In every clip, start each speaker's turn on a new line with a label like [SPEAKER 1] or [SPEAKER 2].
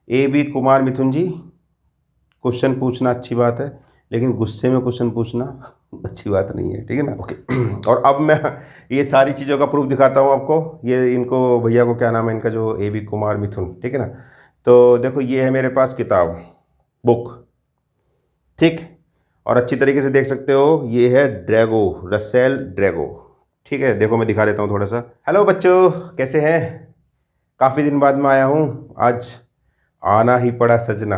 [SPEAKER 1] ए B Kumar Mithun ji, question पूछना अच्छी बात है, लेकिन गुस्से में क्वेश्चन पूछना अच्छी बात नहीं है, ठीक है ना। ओके। और अब मैं ये सारी चीज़ों का प्रूफ दिखाता हूँ आपको। ये इनको भैया को क्या नाम है इनका, जो ए बी कुमार मिथुन, ठीक है ना। तो देखो ये है मेरे पास किताब, बुक, ठीक। और अच्छी तरीके से देख सकते हो ये है ड्रैगो, रसेल ड्रैगो, ठीक है। देखो मैं दिखा देता हूँ थोड़ा सा। हेलो बच्चों, कैसे हैं? काफ़ी दिन बाद में आया हूँ आज, आना ही पड़ा सजना।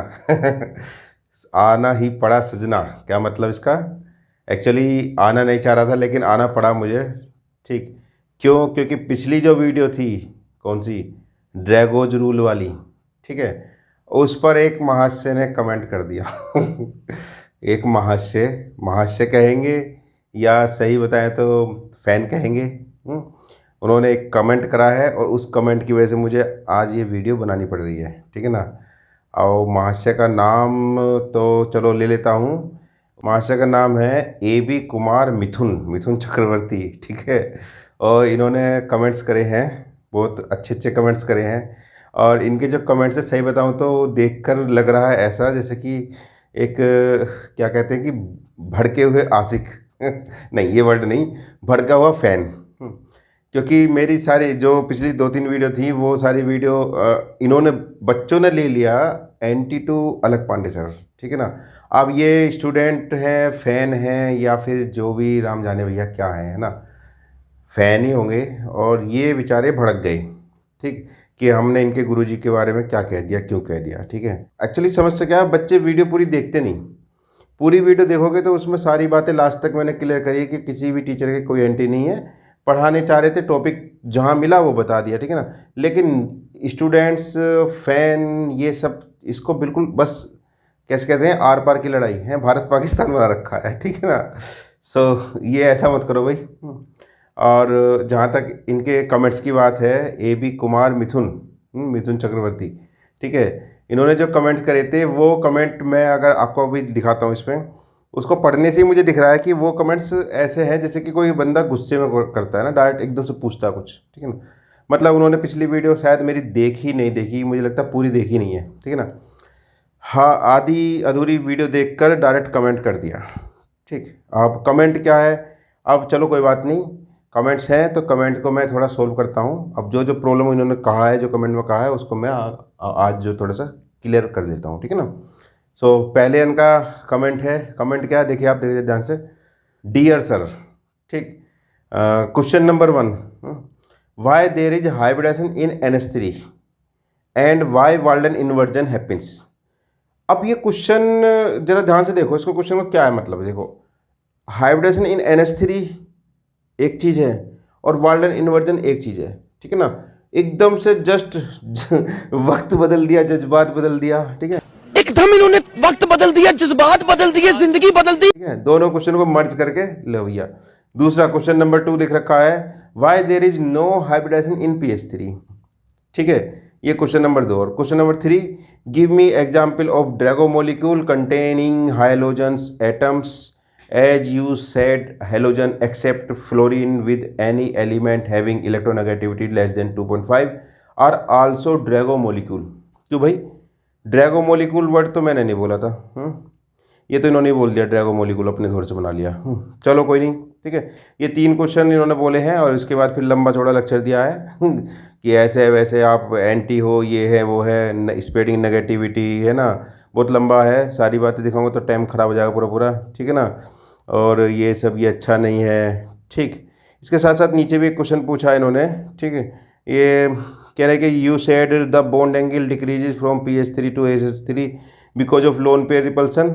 [SPEAKER 1] आना ही पड़ा सजना, क्या मतलब इसका? एक्चुअली आना नहीं चाह रहा था लेकिन आना पड़ा मुझे, ठीक। क्यों? क्योंकि पिछली जो वीडियो थी, कौन सी, ड्रैगोज रूल वाली, ठीक है, उस पर एक महाशय ने कमेंट कर दिया। एक महाशय, महाशय कहेंगे या सही बताएं तो फैन कहेंगे। उन्होंने एक कमेंट करा है और उस कमेंट की वजह से मुझे आज ये वीडियो बनानी पड़ रही है, ठीक है ना। और महाशय का नाम तो चलो ले लेता हूँ। महाशय का नाम है ए बी कुमार मिथुन, मिथुन चक्रवर्ती, ठीक है। और इन्होंने कमेंट्स करे हैं, बहुत अच्छे अच्छे कमेंट्स करे हैं। और इनके जो कमेंट्स है सही बताऊँ तो देखकर लग रहा है ऐसा जैसे कि एक क्या कहते हैं कि भड़के हुए आशिक। नहीं ये वर्ड नहीं, भड़का हुआ फ़ैन। क्योंकि मेरी सारी जो पिछली 2-3 वीडियो थी वो सारी वीडियो इन्होंने, बच्चों ने ले लिया एंटी टू अलग पांडे सर, ठीक है ना। अब ये स्टूडेंट हैं, फ़ैन हैं, या फिर जो भी राम जाने भैया क्या है ना, फ़ैन ही होंगे। और ये बेचारे भड़क गए, ठीक, कि हमने इनके गुरुजी के बारे में क्या कह दिया, क्यों कह दिया, ठीक है। एक्चुअली समस्या क्या है, बच्चे वीडियो पूरी देखते नहीं। पूरी वीडियो देखोगे तो उसमें सारी बातें लास्ट तक मैंने क्लियर करी है कि किसी भी टीचर के कोई एंटी नहीं है। पढ़ाने चाह रहे थे, टॉपिक जहाँ मिला वो बता दिया, ठीक है ना। लेकिन स्टूडेंट्स, फैन, ये सब इसको बिल्कुल बस कैसे कहते हैं, आर पार की लड़ाई है, भारत पाकिस्तान बना रखा है, ठीक है ना। सो ये ऐसा मत करो भाई। और जहाँ तक इनके कमेंट्स की बात है, ए बी कुमार मिथुन, मिथुन चक्रवर्ती, ठीक है, इन्होंने जो कमेंट करे थे वो कमेंट मैं अगर आपको अभी दिखाता हूँ इसमें, उसको पढ़ने से ही मुझे दिख रहा है कि वो कमेंट्स ऐसे हैं जैसे कि कोई बंदा गुस्से में करता है ना, डायरेक्ट एकदम से पूछता है कुछ, ठीक है ना। मतलब उन्होंने पिछली वीडियो शायद मेरी देखी नहीं, देखी मुझे लगता है पूरी देखी नहीं है, ठीक है ना। हाँ, आधी अधूरी वीडियो देखकर डायरेक्ट कमेंट कर दिया, ठीक। अब कमेंट क्या है, अब चलो कोई बात नहीं, कमेंट्स हैं तो कमेंट को मैं थोड़ा सोल्व करता हूँ। अब जो जो प्रॉब्लम इन्होंने कहा है, जो कमेंट में कहा है, उसको मैं आज जो थोड़ा सा क्लियर कर देता हूँ, ठीक है ना। सो पहले इनका कमेंट है, कमेंट क्या है देखिए, आप देखिए ध्यान से। डियर सर, ठीक, question number 1, why there is hybridisation in NH3 and why Walden inversion happens. अब ये क्वेश्चन जरा ध्यान से देखो, इसको क्वेश्चन में क्या है मतलब, देखो हाइब्रिडेशन इन NH3 एक चीज़ है और वाल्डन इन्वर्जन एक चीज़ है, ठीक है ना। एकदम से जस्ट वक्त बदल दिया, जज्बात बदल दिया, ठीक है,
[SPEAKER 2] एकदम इन्होंने वक्त बदल दिया, जज्बात बदल दिए, जिंदगी बदल दी।
[SPEAKER 1] ठीक है। दोनों क्वेश्चन को मर्ज करके ले भैया। दूसरा क्वेश्चन नंबर 2 लिख रखा है, why there is no hybridisation in PH3, ठीक है, ये क्वेश्चन नंबर 2। और question number 3, give me example of Drago molecule containing halogens atoms as you said halogen except fluorine with any element having electronegativity less than 2.5 are also Drago molecule। क्यों भाई, Drago molecule word तो मैंने नहीं बोला था, ये तो इन्होंने बोल दिया, ड्रैगो मोलिक्यूल अपने धोर से बना लिया। चलो कोई नहीं, ठीक है। ये 3 क्वेश्चन इन्होंने बोले हैं और इसके बाद फिर लंबा चौड़ा लेक्चर दिया है कि ऐसे वैसे आप एंटी हो, ये है वो है, स्प्रेडिंग नेगेटिविटी है ना, बहुत लंबा है, सारी बातें दिखाऊंगा तो टाइम ख़राब हो जाएगा पूरा पूरा, ठीक है ना। और ये सब ये अच्छा नहीं है, ठीक। इसके साथ साथ नीचे भी एक क्वेश्चन पूछा है इन्होंने, ठीक है। ये कह रहे हैं कि you said the bond angle decreases from PH3 to SH3 because of lone pair repulsion,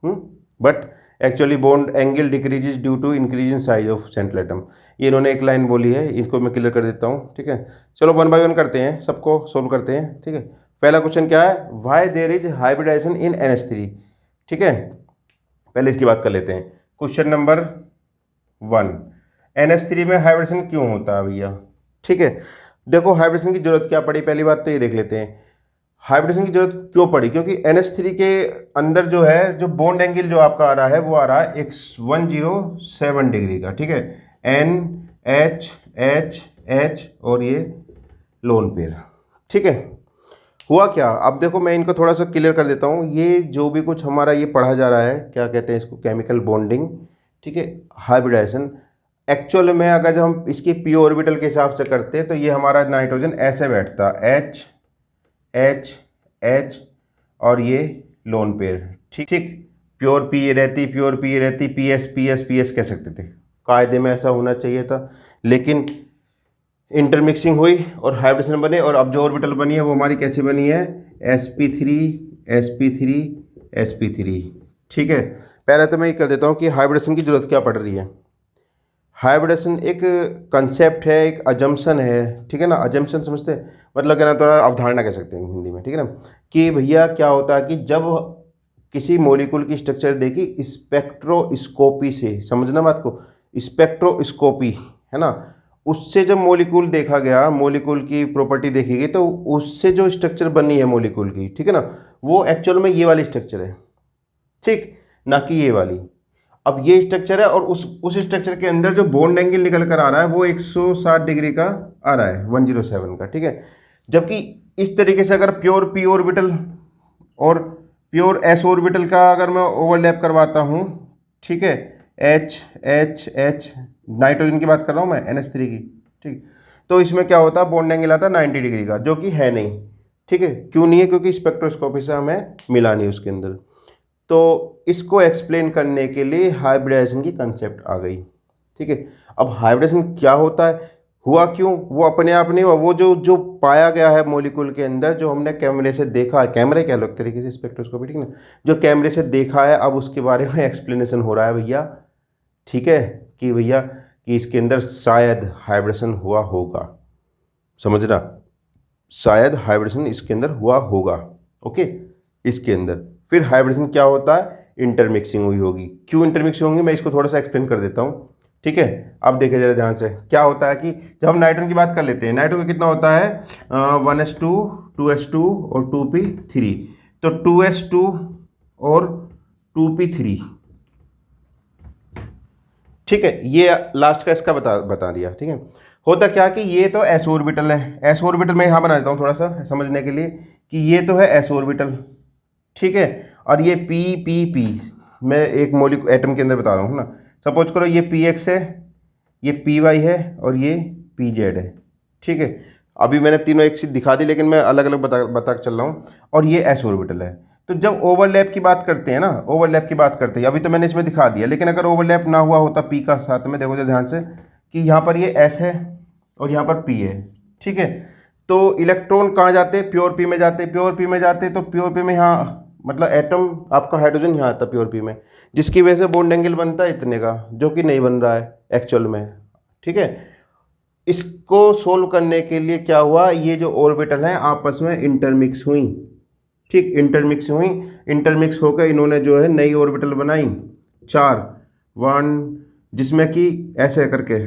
[SPEAKER 1] but actually bond angle decreases due to increase in size of central atom. ये इन्होंने एक लाइन बोली है, इनको मैं क्लियर कर देता हूँ, ठीक है। चलो 1 बाय 1 करते हैं, सबको सोल्व करते हैं, ठीक है। पहला क्वेश्चन क्या है, why there is hybridisation in NH3, ठीक है। पहले इसकी बात कर लेते हैं। क्वेश्चन नंबर 1, NH3 में हाइब्रिडेशन क्यों होता है भैया, ठीक है। देखो हाइब्रिडेशन की जरूरत क्या पड़ी, पहली बात तो ये देख लेते हैं, हाइब्रिडेशन की जरूरत क्यों पड़ी। क्योंकि NH3 के अंदर जो है, जो बॉन्ड एंगल जो आपका आ रहा है वो आ रहा है 107 डिग्री का, ठीक है, NH H H और ये लोन पेयर, ठीक है। हुआ क्या, अब देखो मैं इनको थोड़ा सा क्लियर कर देता हूँ। ये जो भी कुछ हमारा ये पढ़ा जा रहा है, क्या कहते हैं इसको, केमिकल बॉन्डिंग, ठीक है, हाइब्रिडाइजेशन, एक्चुअल में अगर जब हम इसकी पी ऑर्बिटल के हिसाब से करते तो ये हमारा नाइट्रोजन ऐसे बैठता, एच एच एच और ये लोन पेयर, ठीक ठीक, प्योर पी ये रहती, प्योर पी ये रहती, P S P S P S कह सकते थे, कायदे में ऐसा होना चाहिए था, लेकिन इंटरमिक्सिंग हुई और हाइब्रिडेशन बने। और अब जो ऑर्बिटल बनी है वो हमारी कैसी बनी है, sp3 sp3 sp3, ठीक है। पहले तो मैं ये कर देता हूँ कि हाइब्रिडेशन की जरूरत क्या पड़ रही है। हाइब्रिडेशन एक कंसेप्ट है, एक अजम्पशन है, ठीक है ना। अजम्पशन समझते हैं, मतलब क्या ना, थोड़ा अवधारणा कह सकते हैं हिंदी में, ठीक है ना, कि भैया क्या होता है कि जब किसी मॉलिक्यूल की स्ट्रक्चर देखी स्पेक्ट्रोस्कोपी से, समझना बात को, स्पेक्ट्रोस्कोपी है ना, उससे जब मॉलिक्यूल देखा गया, मॉलिक्यूल की प्रॉपर्टी देखी गई, तो उससे जो स्ट्रक्चर बनी है मॉलिक्यूल की, ठीक है ना, वो एक्चुअल में ये वाली स्ट्रक्चर है, ठीक, ना कि ये वाली। अब ये स्ट्रक्चर है और उस स्ट्रक्चर के अंदर जो बॉन्ड एंगल निकल कर आ रहा है वो 160 डिग्री का आ रहा है, 107 का, ठीक है। जबकि इस तरीके से अगर प्योर पी ऑर्बिटल और प्योर एस ऑर्बिटल का अगर मैं ओवरलैप करवाता हूँ, ठीक है, एच एच एच, नाइट्रोजन की बात कर रहा हूँ मैं, NH3 की, ठीक, तो इसमें क्या होता है, बॉन्ड एंगल आता है 90 डिग्री का, जो कि है नहीं, ठीक है। क्यों नहीं है, क्योंकि स्पेक्ट्रोस्कोपी से हमें मिला नहीं उसके अंदर। तो इसको एक्सप्लेन करने के लिए हाइब्रिडाइजेशन की कंसेप्ट आ गई, ठीक है। अब हाइब्रिडेशन क्या होता है, हुआ क्यों, वो अपने आप नहीं हुआ, वो जो पाया गया है मॉलिक्यूल के अंदर, जो हमने कैमरे से देखा है, कैमरे कह लो एक तरीके से, स्पेक्ट्रोस्कोपी, ठीक ना, जो कैमरे से देखा है, अब उसके बारे में एक्सप्लेनेशन हो रहा है भैया, ठीक है, कि भैया कि इसके अंदर शायद हाइब्रिडेशन हुआ होगा, समझना, शायद हाइब्रिडेशन इसके अंदर हुआ होगा, ओके। इसके अंदर फिर हाइब्रिडेशन क्या होता है, इंटरमिक्सिंग हुई होगी। क्यों इंटरमिक्सिंग होंगी, मैं इसको थोड़ा सा एक्सप्लेन कर देता हूँ, ठीक है। अब देखिए जरा ध्यान से, क्या होता है कि जब हम नाइट्रोजन की बात कर लेते हैं, नाइट्रोजन कितना होता है, 1s2 2s2 और 2p3, तो 2s2 और 2p3, ठीक है, ये लास्ट का इसका बता दिया, ठीक है। होता क्या कि ये तो एस ऑर्बिटल है, एस ऑर्बिटल मैं यहाँ बना देता हूँ थोड़ा सा समझने के लिए, कि ये तो है एस ऑर्बिटल, ठीक है, और ये पी पी पी, मैं एक मॉलिक्यूल एटम के अंदर बता रहा हूँ ना, सपोज करो ये पी एक्स है, ये पी वाई है और ये पी जेड है, ठीक है। अभी मैंने तीनों एक चीज़ दिखा दी, लेकिन मैं अलग अलग बता चल रहा हूँ, और ये एस ऑर्बिटल है। तो जब ओवरलैप की बात करते हैं ना, ओवरलैप की बात करते हैं, अभी तो मैंने इसमें दिखा दिया, लेकिन अगर ओवरलैप ना हुआ होता पी का साथ में, देखो ध्यान से कि यहाँ पर ये एस है और यहाँ पर पी है, ठीक है, तो इलेक्ट्रॉन कहाँ जाते हैं, प्योर पी में जाते, प्योर पी में जाते, तो प्योर पी में यहाँ मतलब एटम आपका हाइड्रोजन यहाँ आता प्योर पी में, जिसकी वजह से बॉन्ड एंगल बनता है इतने का, जो कि नहीं बन रहा है एक्चुअल में, ठीक है। इसको सोल्व करने के लिए क्या हुआ, ये जो ऑर्बिटल हैं आपस में इंटरमिक्स हुई, ठीक, इंटरमिक्स हुई, इंटरमिक्स होकर इन्होंने जो है नई ऑर्बिटल बनाई 4 1, जिसमें कि ऐसे करके,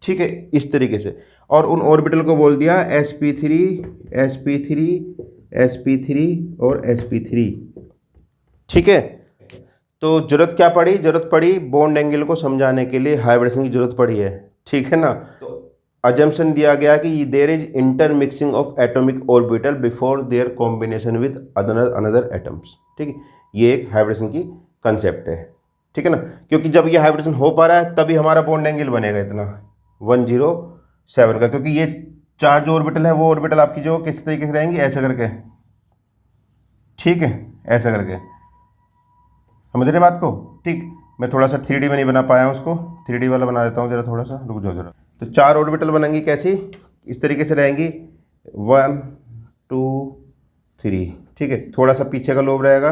[SPEAKER 1] ठीक है, इस तरीके से, और उन ऑर्बिटल को बोल दिया sp3 sp3 sp3 और sp3, ठीक है। तो जरूरत क्या पड़ी, जरूरत पड़ी बॉन्ड एंगल को समझाने के लिए हाइब्रिडेशन की जरूरत पड़ी है, ठीक है ना। तो अजम्पशन दिया गया कि there is intermixing of atomic orbital before their combination with another atoms, ठीक है, ये एक हाइब्रिडेशन की कंसेप्ट है, ठीक है ना। क्योंकि जब ये हाइब्रिडेशन हो पा रहा है तभी हमारा बॉन्ड एंगल बनेगा इतना 107 का, क्योंकि ये 4 जो ऑर्बिटल है वो ऑर्बिटल आपकी जो किस तरीके से रहेंगी, ऐसा करके, ठीक है, ऐसा करके, समझ रहे बात को, ठीक। मैं थोड़ा सा 3D में नहीं बना पाया हूँ, उसको 3D वाला बना देता हूँ, जरा थोड़ा सा रुक जाओ जरा। तो 4 ऑर्बिटल बनेंगी कैसी, इस तरीके से रहेंगी 1 2 3, ठीक है, थोड़ा सा पीछे का लोब रहेगा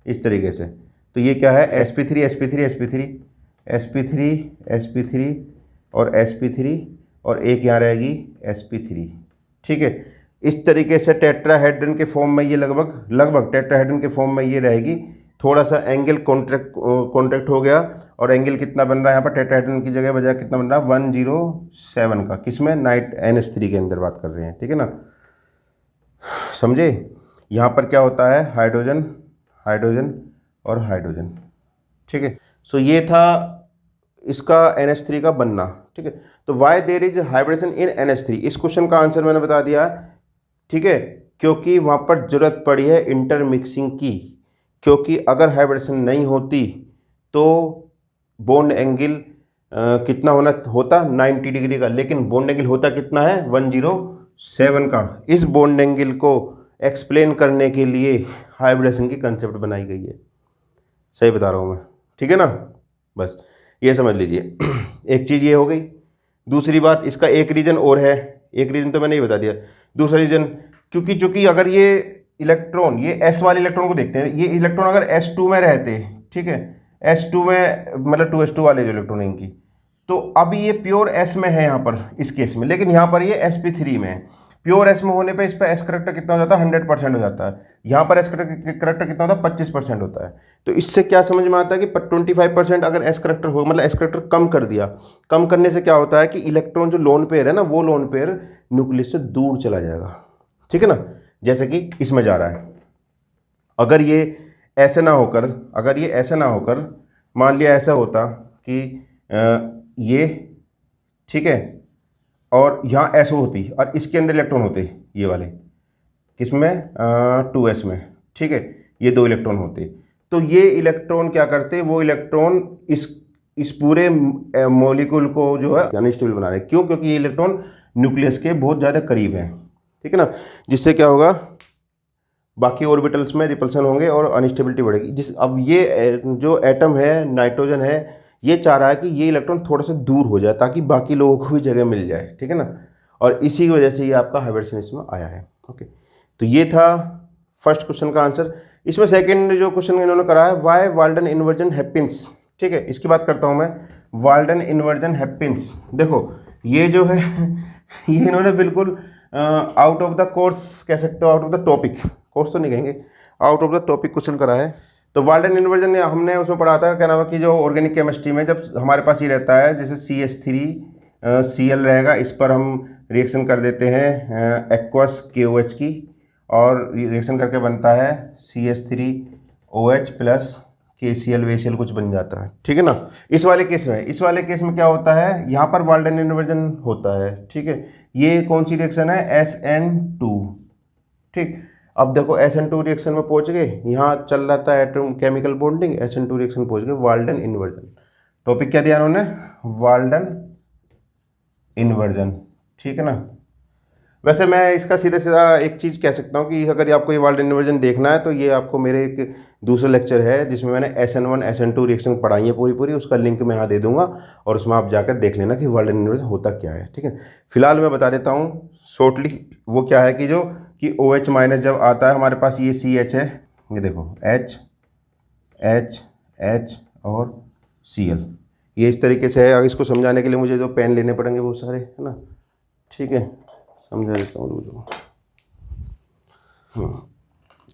[SPEAKER 1] इस तरीके से। तो ये क्या है, sp3 sp3 sp3 sp3 sp3 और sp3, और एक यहाँ रहेगी sp3, ठीक है। इस तरीके से टेट्राहेड्रन के फॉर्म में ये लगभग टेट्राहेड्रन के फॉर्म में ये रहेगी। थोड़ा सा एंगल कॉन्ट्रैक्ट हो गया, और एंगल कितना बन रहा है यहाँ पर टेट्राहेड्रन की जगह बजाय कितना बन रहा है 107 का, किसमें, NH3 के अंदर बात कर रहे हैं, ठीक है ना, समझे। यहाँ पर क्या होता है, हाइड्रोजन हाइड्रोजन और हाइड्रोजन, ठीक है। सो ये था इसका NH3 का बनना, ठीक है। तो why there is hybridisation in NH3, इस क्वेश्चन का आंसर मैंने बता दिया, ठीक है। क्योंकि वहाँ पर ज़रूरत पड़ी है इंटरमिक्सिंग की, क्योंकि अगर हाइब्रिडेशन नहीं होती तो बॉन्ड एंगल कितना होता 90 डिग्री का, लेकिन बॉन्ड एंगल होता कितना है 107 का। इस बॉन्ड एंगल को एक्सप्लेन करने के लिए हाइब्रिडेशन की कंसेप्ट बनाई गई है। सही बता रहा हूँ मैं, ठीक है ना? बस ये समझ लीजिए। एक चीज़ ये हो गई। दूसरी बात, इसका एक रीज़न और है, एक रीज़न तो मैंने ये बता दिया। दूसरा रीज़न, क्योंकि अगर ये इलेक्ट्रॉन, ये S वाले इलेक्ट्रॉन को देखते हैं, ये इलेक्ट्रॉन अगर S2 में रहते, ठीक है, S2 में मतलब 2s2 वाले जो इलेक्ट्रॉन हैं इनकी, तो अब ये प्योर S में है यहाँ पर इस केस में, लेकिन यहाँ पर ये sp3 में है। प्योर S में होने पे इस पर S करेक्टर कितना हो जाता है 100% हो जाता है। यहाँ पर S करेक्टर कितना होता है 25% होता है। तो इससे क्या समझ में आता है कि 25% अगर S करेक्टर हो, मतलब S करेक्टर कम कर दिया, कम करने से क्या होता है कि इलेक्ट्रॉन जो लोन पेयर है ना, वो लोन पेयर न्यूक्लियस से दूर चला जाएगा, ठीक है ना, जैसे कि इसमें जा रहा है। अगर ये ऐसे ना होकर, अगर ये ऐसे ना होकर मान लिया ऐसा होता कि ये, ठीक है, और यहाँ ऐसे होती और इसके अंदर इलेक्ट्रॉन होते ये वाले, किसमें 2s में, ठीक है, ये दो इलेक्ट्रॉन होते, तो ये इलेक्ट्रॉन क्या करते, वो इलेक्ट्रॉन इस पूरे मॉलिक्यूल को जो है अनस्टेबल बना रहे। क्यों? क्योंकि ये इलेक्ट्रॉन न्यूक्लियस के बहुत ज़्यादा करीब हैं, ठीक है ना, जिससे क्या होगा, बाकी ऑर्बिटल्स में रिपल्सन होंगे और अनस्टेबिलिटी बढ़ेगी। अब ये जो एटम है, नाइट्रोजन है, ये चाह रहा है कि ये इलेक्ट्रॉन थोड़ा सा दूर हो जाए ताकि बाकी लोगों को भी जगह मिल जाए, ठीक है ना, और इसी की वजह से ये आपका हाइब्रिडेशन इसमें आया है। ओके, तो ये था फर्स्ट क्वेश्चन का आंसर। इसमें सेकंड जो क्वेश्चन इन्होंने करा है, वाई वाल्डन इन्वर्जन हैपेंस, ठीक है, इसकी बात करता हूँ मैं। वाल्डन इन्वर्जन हैपेंस, देखो ये जो है ये इन्होंने बिल्कुल आउट ऑफ द कोर्स कह सकते हो, out of the topic, course तो नहीं कहेंगे, out of the topic question करा है। तो वाल्डन इन्वर्जन हमने उसमें पढ़ा था, क्या नाम है कि जो ऑर्गेनिक केमिस्ट्री में जब हमारे पास ये रहता है, जैसे CH3Cl रहेगा, इस पर हम रिएक्शन कर देते हैं एक्वस KOH की, और रिएक्शन करके बनता है CH3OH प्लस KCl वेसीएल कुछ बन जाता है, ठीक है ना। इस वाले केस में क्या होता है, यहाँ पर वाल्डन इन्वर्जन होता है, ठीक है। ये कौन सी रिएक्शन है, SN2, ठीक। अब देखो SN2 रिएक्शन में पहुंच गए, यहाँ चल रहा था atom chemical bonding, SN2 reaction पहुंच गए वाल्डन इन्वर्जन। टॉपिक क्या दिया उन्होंने, वाल्डन इन्वर्जन, ठीक है ना। वैसे मैं इसका सीधा सीधा एक चीज़ कह सकता हूँ कि अगर आपको ये वाल्डन इन्वर्जन देखना है तो ये आपको मेरे एक दूसरा लेक्चर है जिसमें मैंने SN1 SN2 रिएक्शन पढ़ाई है पूरी, उसका लिंक मैं यहाँ दे दूंगा और उसमें आप जाकर देख लेना कि वाल्डन इन्वर्जन होता क्या है, ठीक है। फिलहाल मैं बता देता हूँ शॉर्टली, वो क्या है कि OH माइनस जब आता है हमारे पास, ये CH है, ये देखो H और Cl, ये इस तरीके से है। इसको समझाने के लिए मुझे जो पेन लेने पड़ेंगे बहुत सारे, है ना, ठीक है, समझा देता हूँ रुको। हाँ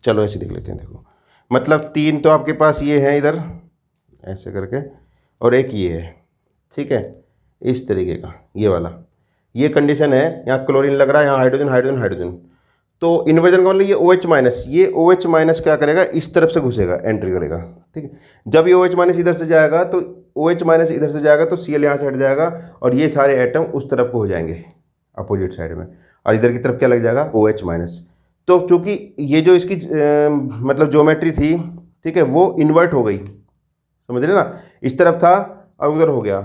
[SPEAKER 1] चलो ऐसे देख लेते हैं। देखो मतलब 3 तो आपके पास ये हैं इधर ऐसे करके, और एक ये है, ठीक है, इस तरीके का ये वाला, ये कंडीशन है। यहाँ क्लोरीन लग रहा है, यहाँ हाइड्रोजन, तो इन्वर्जन का मतलब ये OH माइनस, ये OH माइनस क्या करेगा, इस तरफ से घुसेगा, एंट्री करेगा, ठीक है। जब ये OH माइनस इधर से जाएगा तो OH माइनस इधर से जाएगा तो Cl यहाँ से हट जाएगा और ये सारे एटम उस तरफ को हो जाएंगे अपोजिट साइड में, और इधर की तरफ क्या लग जाएगा, OH माइनस। तो चूँकि ये जो इसकी मतलब ज्योमेट्री थी, ठीक है, वो इन्वर्ट हो गई, समझ रहे ना, इस तरफ था और उधर हो गया,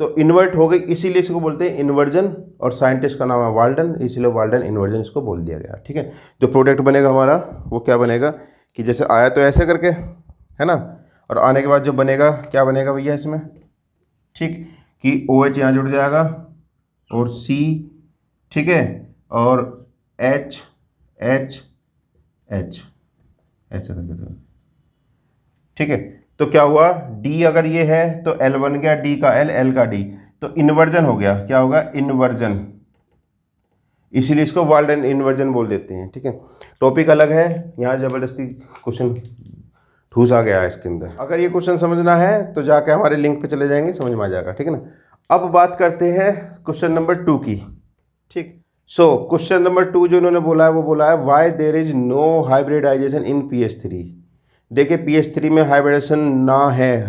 [SPEAKER 1] तो इन्वर्ट हो गई, इसीलिए इसको बोलते हैं इन्वर्जन, और साइंटिस्ट का नाम है वाल्डन, इसीलिए वाल्डन इन्वर्जन इसको बोल दिया गया, ठीक है। जो प्रोडक्ट बनेगा हमारा वो क्या बनेगा कि जैसे आया तो ऐसे करके, है ना, और आने के बाद जो बनेगा क्या बनेगा भैया इसमें, ठीक, कि OH यहाँ जुड़ जाएगा और C, ठीक है, और H ऐसे करके दो, ठीक है। तो क्या हुआ, D अगर ये है तो L बन गया, D का L का D, तो इन्वर्जन हो गया, क्या होगा, इन्वर्जन, इसीलिए इसको वाल्डन इन्वर्जन बोल देते हैं, ठीक है। टॉपिक अलग है, यहाँ ज़बरदस्ती क्वेश्चन ठूस आ गया है इसके अंदर। अगर ये क्वेश्चन समझना है तो जाके हमारे लिंक पे चले जाएंगे, समझ में आ जाएगा, ठीक है ना। अब बात करते हैं क्वेश्चन नंबर 2 की, ठीक। सो क्वेश्चन नंबर 2 जो उन्होंने बोला है वो बोला है, why there is no hybridisation in pH3। देखिए pH3 में हाइब्रिडेशन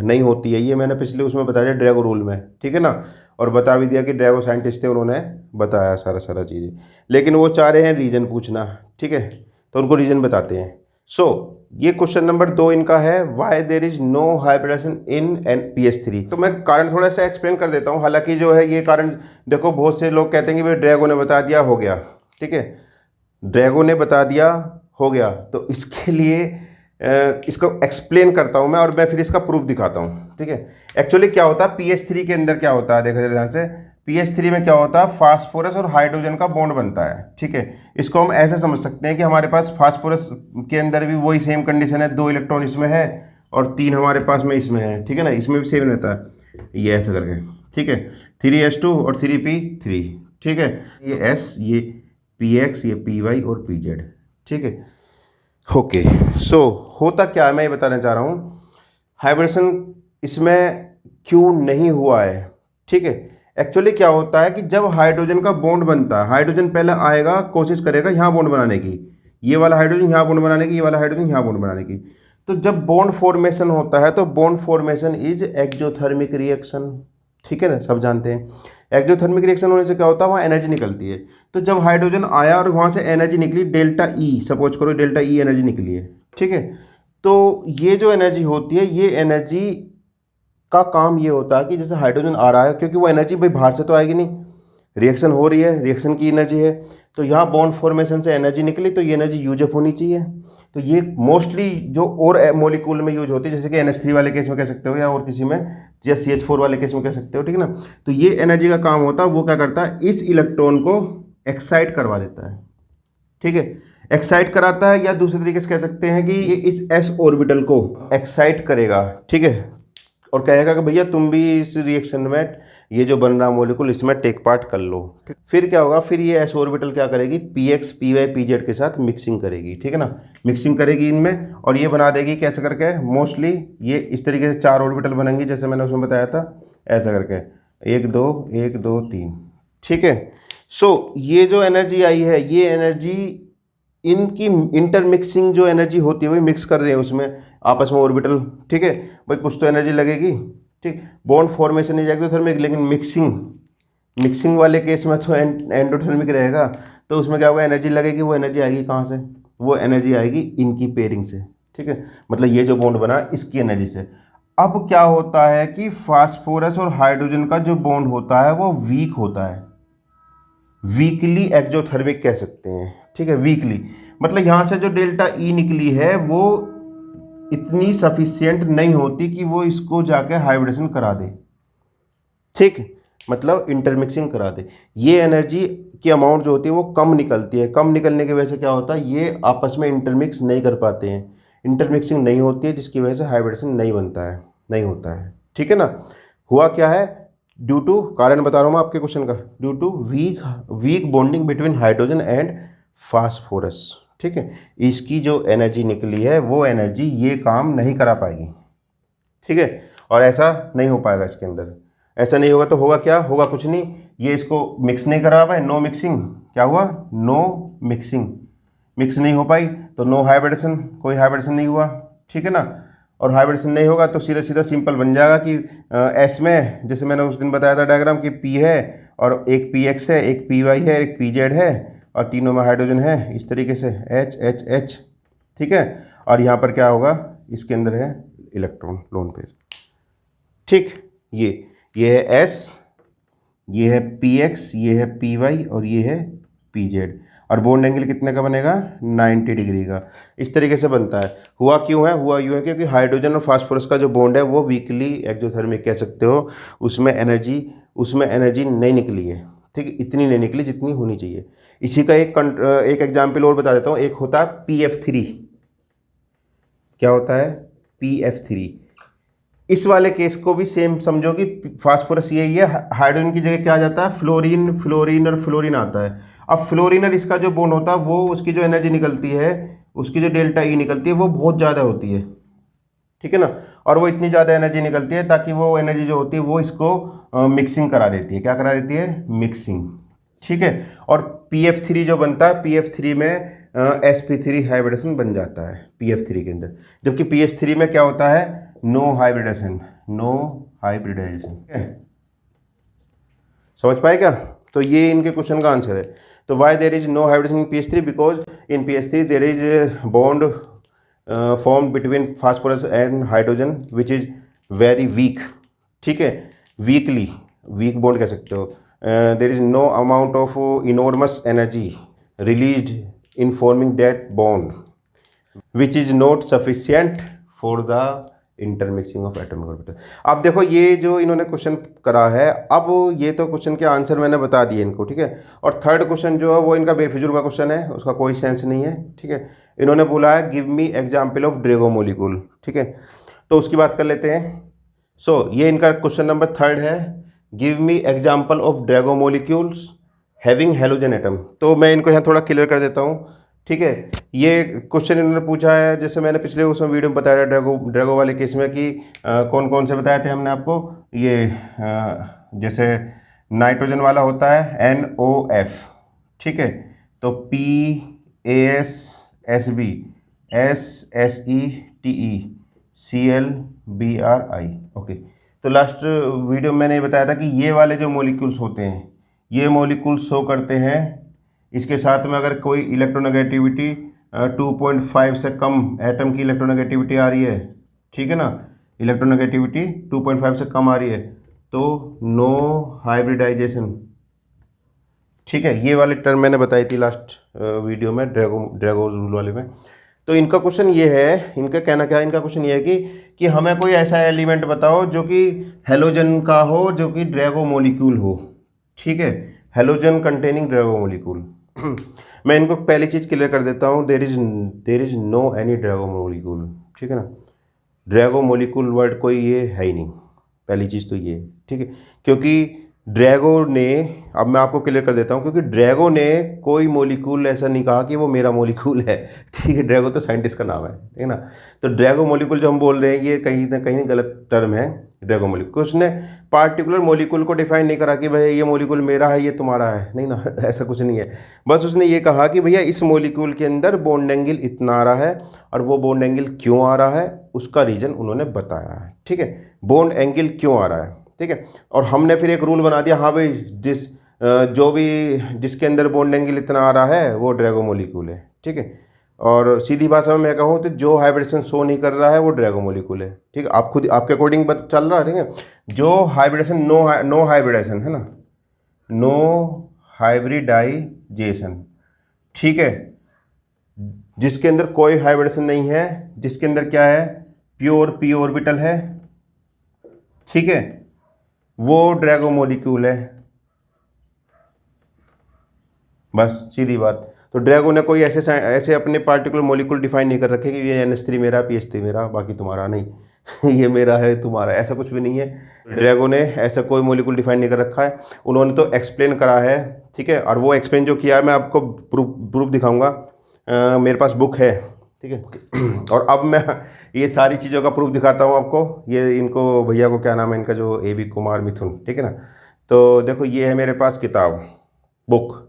[SPEAKER 1] नहीं होती है, ये मैंने पिछले उसमें बताया ड्रैगो रूल में, ठीक है ना। और बता भी दिया कि ड्रैगो साइंटिस्ट थे, उन्होंने बताया सारा चीज़ें, लेकिन वो चाह रहे हैं रीज़न पूछना, ठीक है, तो उनको रीज़न बताते हैं। सो ये क्वेश्चन नंबर 2 इनका है, why there is no hybridisation in PS3। तो मैं कारण थोड़ा सा एक्सप्लेन कर देता हूँ। हालांकि जो है ये कारण देखो, बहुत से लोग कहते हैं कि भाई ड्रैगो ने बता दिया हो गया, ठीक है, ड्रैगो ने बता दिया हो गया, तो इसके लिए इसको एक्सप्लेन करता हूँ मैं, और मैं फिर इसका प्रूफ दिखाता हूँ, ठीक है। एक्चुअली क्या होता है PS3 के अंदर, क्या होता है देखो ध्यान से, PS3 में क्या होता है, फास्फोरस और हाइड्रोजन का बॉन्ड बनता है, ठीक है। इसको हम ऐसे समझ सकते हैं कि हमारे पास फास्फोरस के अंदर भी वही सेम कंडीशन है, 2 इलेक्ट्रॉन इसमें है और 3 हमारे पास में इसमें है, ठीक है ना, इसमें भी सेम रहता है, ये ऐसा करके, ठीक है, 3s2 और 3p3, ठीक है, ये s, ये px, ये py और pz, ठीक है। ओके, सो होता क्या है मैं ये बताना चाह रहा हूँ, हाइब्रिडेशन इसमें क्यों नहीं हुआ है, ठीक है। एक्चुअली क्या होता है कि जब हाइड्रोजन का बॉन्ड बनता है, हाइड्रोजन पहले आएगा, कोशिश करेगा यहाँ बॉन्ड बनाने की, ये वाला हाइड्रोजन यहाँ बॉन्ड बनाने की, ये वाला हाइड्रोजन यहाँ बॉन्ड बनाने की। तो जब बॉन्ड फॉर्मेशन होता है तो bond formation is exothermic reaction, ठीक है ना, सब जानते हैं। एक्सोथर्मिक रिएक्शन होने से क्या होता है, वहाँ एनर्जी निकलती है। तो जब हाइड्रोजन आया और वहाँ से एनर्जी निकली डेल्टा ई, सपोज करो डेल्टा ई एनर्जी निकली है, ठीक है, तो ये जो एनर्जी होती है, ये एनर्जी का काम ये होता है कि जैसे हाइड्रोजन आ रहा है, क्योंकि वो एनर्जी भाई बाहर से तो आएगी नहीं, रिएक्शन हो रही है, रिएक्शन की एनर्जी है, तो यहाँ बॉन्ड फॉर्मेशन से एनर्जी निकली, तो ये एनर्जी यूज अप होनी चाहिए। तो ये मोस्टली जो और मॉलिक्यूल में यूज होती है, जैसे कि NH3 वाले केस में कह सकते हो, या और किसी में, या CH4 वाले केस में कह सकते हो, ठीक है ना। तो ये एनर्जी का काम होता है, वो क्या करता है, इस इलेक्ट्रॉन को एक्साइट करवा देता है, ठीक है, एक्साइट कराता है, या दूसरे तरीके से कह सकते हैं कि ये इस s ऑर्बिटल को एक्साइट करेगा, ठीक है, और कहेगा कि भैया तुम भी इस रिएक्शन में, ये जो बन रहा मॉलिक्यूल, इसमें टेक पार्ट कर लो। फिर क्या होगा, फिर ये s ऑर्बिटल क्या करेगी, px, py, pz के साथ मिक्सिंग करेगी, ठीक है ना, मिक्सिंग करेगी इनमें, और ये बना देगी कैसे करके, मोस्टली ये इस तरीके से 4 ऑर्बिटल बनेंगी, जैसे मैंने उसमें बताया था, ऐसा करके 1 2 1 2 3, ठीक है। सो ये जो एनर्जी आई है, ये एनर्जी इनकी इंटरमिक्सिंग जो एनर्जी होती है, वही मिक्स कर रहे हैं उसमें आपस में ऑर्बिटल, ठीक है, भाई कुछ तो एनर्जी लगेगी, ठीक, बॉन्ड फॉर्मेशन नहीं जाएगी थर्मिक, लेकिन मिक्सिंग वाले केस में तो एंडोथर्मिक रहेगा, तो उसमें क्या होगा, एनर्जी लगेगी, वो एनर्जी आएगी कहाँ से, वो एनर्जी आएगी इनकी पेयरिंग से, ठीक है, मतलब ये जो बॉन्ड बना इसकी एनर्जी से। अब क्या होता है कि फास्फोरस और हाइड्रोजन का जो बॉन्ड होता है वो वीक होता है, वीकली एक्सोथर्मिक कह सकते हैं, ठीक है, वीकली, मतलब यहाँ से जो डेल्टा ई निकली है वो इतनी सफिशिएंट नहीं होती कि वो इसको जाके हाइब्रिडेशन करा दे, ठीक, मतलब इंटरमिक्सिंग करा दे। ये एनर्जी की अमाउंट जो होती है वो कम निकलती है, कम निकलने की वजह से क्या होता है, ये आपस में इंटरमिक्स नहीं कर पाते हैं, इंटरमिक्सिंग नहीं होती है, जिसकी वजह से हाइब्रिडेशन नहीं बनता है, नहीं होता है, ठीक है ना। हुआ क्या है, ड्यू टू, कारण बता रहा हूँ मैं आपके क्वेश्चन का, due to weak bonding between hydrogen and phosphorus, ठीक है, इसकी जो एनर्जी निकली है वो एनर्जी ये काम नहीं करा पाएगी, ठीक है, और ऐसा नहीं हो पाएगा इसके अंदर, ऐसा नहीं होगा तो होगा क्या, होगा कुछ नहीं, ये इसको मिक्स नहीं करा पाए, नो मिक्सिंग, क्या हुआ, नो मिक्सिंग, मिक्स नहीं हो पाई, तो नो हाइब्रिडेशन, कोई हाइब्रिडेशन नहीं हुआ, ठीक है ना। और हाइब्रिडेशन नहीं होगा तो सीधा सीधा सिंपल बन जाएगा कि एस में, जैसे मैंने उस दिन बताया था डायग्राम, कि P है और एक PX है, एक PY है, एक PZ है, और तीनों में हाइड्रोजन है, इस तरीके से H H H, ठीक है, और यहाँ पर क्या होगा, इसके अंदर है इलेक्ट्रॉन लोन पेयर, ठीक, ये है S, ये है PX, ये है PY और ये है PZ, और बॉन्ड एंगल कितने का बनेगा, 90 डिग्री का, इस तरीके से बनता है। हुआ क्यों है, हुआ यूँ है क्योंकि हाइड्रोजन और फास्फोरस का जो बॉन्ड है वो वीकली एक्सोथर्मिक कह सकते हो, उसमें एनर्जी नहीं निकली है, ठीक, इतनी नहीं निकली जितनी होनी चाहिए। इसी का एक एग्जाम्पल और बता देता हूँ, एक होता है PF3, क्या होता है, PF3, इस वाले केस को भी सेम समझो कि फास्फोरस यही है, हाइड्रोजन की जगह क्या आ जाता है, फ्लोरीन और फ्लोरीन आता है। अब फ्लोरीन और इसका जो बॉन्ड होता है वो, उसकी जो एनर्जी निकलती है, उसकी जो डेल्टा ई निकलती है वो बहुत ज़्यादा होती है, ठीक है ना, और वो इतनी ज़्यादा एनर्जी निकलती है ताकि वो एनर्जी जो होती है वो इसको मिक्सिंग करा देती है, क्या करा देती है, मिक्सिंग, ठीक है। और PF3 जो बनता है, PF3 में sp3 हाइब्रिडेशन बन जाता है PF3 के अंदर, जबकि PS3 में क्या होता है, नो हाइब्रिडेशन, समझ पाए क्या? तो ये इनके क्वेश्चन का आंसर है। तो why there is no hybridisation in P H three, because in P H three there is bond form between phosphorus and hydrogen which is very weak. ठीक है, वीकली, वीक बॉन्ड कह सकते हो। There is no amount of enormous energy released in forming that bond which is not sufficient for the intermixing of atomic orbital. अब देखो ये जो इन्होंने क्वेश्चन करा है, अब ये तो क्वेश्चन के आंसर मैंने बता दिए इनको, ठीक है। और थर्ड क्वेश्चन जो है वो इनका बेफिजूल का क्वेश्चन है, उसका कोई सेंस नहीं है, ठीक है। इन्होंने बोला है give me example of Drago molecule, ठीक है। तो उसकी बात कर लेते हैं। सो ये इनका क्वेश्चन नंबर थर्ड है, give me example of Drago molecules having halogen atom. तो मैं इनको यहाँ थोड़ा क्लियर कर देता हूँ, ठीक है। ये क्वेश्चन इन्होंने पूछा है, जैसे मैंने पिछले उसमें वीडियो में बताया ड्रैगो वाले केस में कि कौन कौन से बताए थे हमने आपको। ये जैसे नाइट्रोजन वाला होता है NOF, ठीक है। तो PASSB SSETE ClBrI, ओके। तो लास्ट वीडियो में मैंने बताया था कि ये वाले जो मॉलिक्यूल्स होते हैं, ये मॉलिक्यूल्स शो करते हैं, इसके साथ में अगर कोई इलेक्ट्रोनेगेटिविटी 2.5 से कम एटम की इलेक्ट्रोनेगेटिविटी आ रही है, ठीक है ना, इलेक्ट्रोनेगेटिविटी 2.5 से कम आ रही है, तो नो हाइब्रिडाइजेशन, ठीक है। ये वाले टर्म मैंने बताई थी लास्ट वीडियो में, ड्रैगो रूल वाले में। तो इनका क्वेश्चन ये है, इनका कहना क्या है, इनका क्वेश्चन ये है कि हमें कोई ऐसा एलिमेंट बताओ जो कि हेलोजन का हो, जो कि ड्रैगो मोलिक्यूल हो, ठीक है, हेलोजन कंटेनिंग ड्रैगो मोलिक्यूल। मैं इनको पहली चीज़ क्लियर कर देता हूँ, there is no any Drago molecule, ठीक है ना। ड्रैगो मोलिक्यूल वर्ड कोई ये है ही नहीं, पहली चीज़ तो ये है, ठीक है। क्योंकि ड्रैगो ने, अब मैं आपको क्लियर कर देता हूँ, क्योंकि ड्रैगो ने कोई मोलिक्यूल ऐसा नहीं कहा कि वो मेरा मोलिक्यूल है, ठीक है। ड्रैगो तो साइंटिस्ट का नाम है, ठीक है ना। तो ड्रैगो मोलिक्यूल जो हम बोल रहे हैं, ये कहीं ना कहीं गलत टर्म है ड्रैगो मोलिक्यूल। उसने पार्टिकुलर मोलिक्यूल को डिफाइन नहीं करा कि भाई ये मोलिक्यूल मेरा है, ये तुम्हारा है, नहीं ना, ऐसा कुछ नहीं है। बस उसने ये कहा कि भैया इस मोलिक्यूल के अंदर बॉन्ड एंगल इतना आ रहा है, और वो बॉन्ड एंगल क्यों आ रहा है उसका रीज़न उन्होंने बताया है, ठीक है। बॉन्ड एंगल क्यों आ रहा है, ठीक है। और हमने फिर एक रूल बना दिया, हाँ भाई जिसके अंदर बॉन्ड एंगल इतना आ रहा है वो ड्रैगो मोलिक्यूल है, ठीक है। और सीधी भाषा में मैं कहूँ तो जो हाइब्रिडेशन शो नहीं कर रहा है वो ड्रैगो मोलिक्यूल है, ठीक है। आप खुद आपके अकॉर्डिंग चल रहा है, ठीक है। जो हाइब्रिडेशन नो हाइब्रिडेशन है ना, नो हाइब्रिडाइजेशन, ठीक है, जिसके अंदर कोई हाइब्रिडेशन नहीं है, जिसके अंदर क्या है, प्योर p ऑर्बिटल है, ठीक है, वो ड्रैगो मोलिक्यूल है, बस सीधी बात। तो ड्रैगो ने कोई ऐसे अपने पार्टिकुलर मोलिक्यूल डिफाइन नहीं कर रखे कि ये NH3 मेरा, PH3 मेरा, बाकी तुम्हारा नहीं ये मेरा है तुम्हारा, ऐसा कुछ भी नहीं है। ड्रैगो ने ऐसा कोई मोलिक्यूल डिफाइन नहीं कर रखा है, उन्होंने तो एक्सप्लेन करा है, ठीक है। और वो एक्सप्लेन जो किया है मैं आपको प्रूफ दिखाऊंगा, मेरे पास बुक है, ठीक है। और अब मैं ये सारी चीज़ों का प्रूफ दिखाता हूँ आपको। ये इनको भैया को क्या नाम है इनका, जो AB कुमार मिथुन, ठीक है ना। तो देखो ये है मेरे पास किताब, बुक,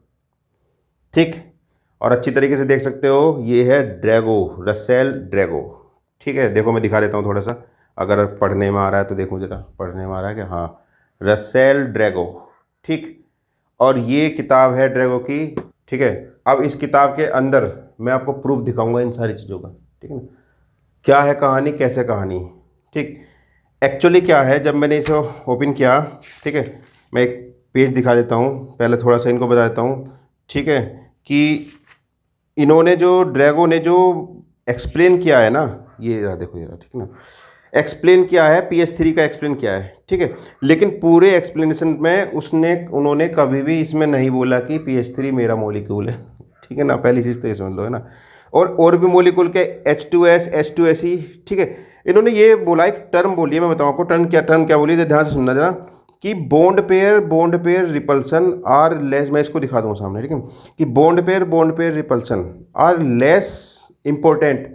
[SPEAKER 1] ठीक, और अच्छी तरीके से देख सकते हो, ये है ड्रैगो, रसेल ड्रैगो, ठीक है। देखो मैं दिखा देता हूँ थोड़ा सा, अगर पढ़ने में आ रहा है तो देखूँ जरा, पढ़ने में आ रहा है कि हाँ, रसेल ड्रैगो, ठीक। और ये किताब है ड्रैगो की, ठीक है। अब इस किताब के अंदर मैं आपको प्रूफ दिखाऊंगा इन सारी चीज़ों का, ठीक है ना, क्या है कहानी, कैसे कहानी, ठीक। एक्चुअली क्या है, जब मैंने इसे ओपन किया, ठीक है, मैं एक पेज दिखा देता हूँ, पहले थोड़ा सा इनको बता देता हूँ, ठीक है, कि इन्होंने जो ड्रैगो ने जो एक्सप्लेन किया है ना, ये रहा, देखो ये रहा, ठीक है ना, एक्सप्लेन किया है PH3 का एक्सप्लेन किया है, ठीक है। लेकिन पूरे एक्सप्लेनेशन में उन्होंने कभी भी इसमें नहीं बोला कि PH3 मेरा मोलिक्यूल है, ठीक है ना, पहली चीज़ तो ये समझ लो, है ना। और भी मोलिक्यूल के H2S H2SE, ठीक है। इन्होंने ये बोला, एक टर्म बोली है, मैं बताऊँ आपको टर्म क्या बोली, ध्यान से सुनना जरा, कि bond pair repulsion are less, मैं इसको दिखा दूँ सामने, ठीक है, कि bond pair repulsion are less important